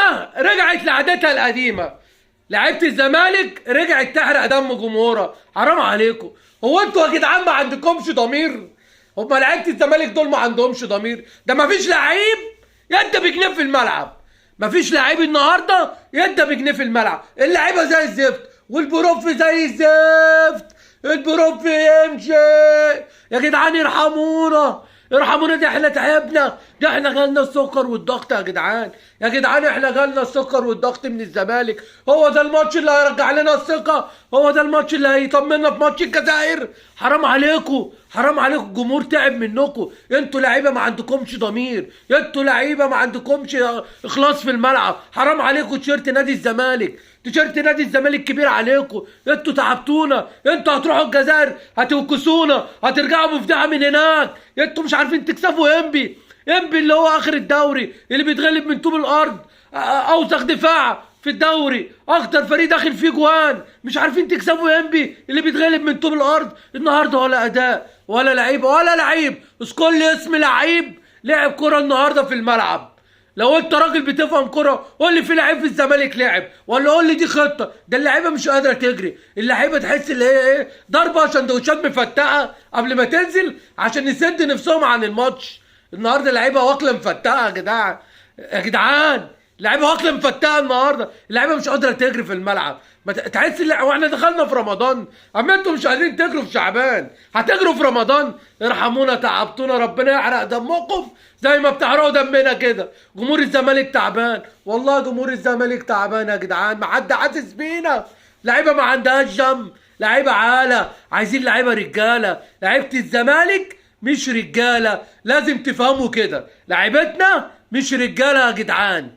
اللعيبه رجعت لعادتها القديمه. لعيبه الزمالك رجعت تحرق دم جمهورها. حرام عليكم، هو انتوا يا جدعان ما عندكمش ضمير؟ هما لعيبه الزمالك دول ما عندهمش ضمير؟ ده ما فيش لعيب يدى بجنيه في الملعب. ما فيش لعيب النهارده يدى بجنيه في الملعب. اللعيبه زي الزفت والبروف زي الزفت. البروف يمشي يا جدعان، ارحمونا ارحمونا. دي احنا تعبنا، دي احنا جالنا السكر والضغط يا جدعان. يا جدعان احنا جالنا السكر والضغط من الزمالك. هو ده الماتش اللي هيرجع لنا الثقه؟ هو ده الماتش اللي هيطمنا في ماتش الجزائر؟ حرام عليكم، حرام عليكم. الجمهور تعب منكم. انتوا لعيبه ما عندكمش ضمير، انتوا لعيبه ما عندكمش اخلاص في الملعب. حرام عليكم. تيشيرت نادي الزمالك، تيشيرت نادي الزمالك كبير عليكم. انتوا تعبتونا. انتوا هتروحوا الجزائر هتوكسونا، هترجعوا مفدعه من هناك. انتوا مش عارفين تكسبوا انبي. انبي اللي هو اخر الدوري، اللي بيتغلب من طوب الارض، اوسخ دفاع في الدوري، اكتر فريق داخل فيه جوان. مش عارفين تكسبوا انبي اللي بيتغلب من طوب الارض. النهارده ولا اداء ولا لعيب ولا لعيب. اذكر لي اسم لعيب لعب كرة النهارده في الملعب. لو انت راجل بتفهم كرة قول لي في لعيب في الزمالك لعب، ولا قول لي دي خطة. ده اللعيبة مش قادرة تجري. اللعيبة تحس اللي هي ايه، ضربة سندوتشات مفتقة قبل ما تنزل عشان يسد نفسهم عن الماتش. النهارده اللعيبة واكلة مفتقة يا جدعان. يا جدعان اللعيبة واكلة مفتقة النهارده. اللعيبة مش قادرة تجري في الملعب. ما تحس واحنا دخلنا في رمضان، اما انتوا مش قادرين تجروا في شعبان هتجروا في رمضان؟ ارحمونا، تعبتونا. ربنا يحرق دمكم زي ما بتحرقوا دمنا كده. جمهور الزمالك تعبان والله، جمهور الزمالك تعبان يا جدعان. ما حد حاسس بينا. لعيبه ما عندهاش دم، لعيبه عاله. عايزين لعيبه رجاله. لعيبه الزمالك مش رجاله، لازم تفهموا كده. لعيبتنا مش رجاله يا جدعان.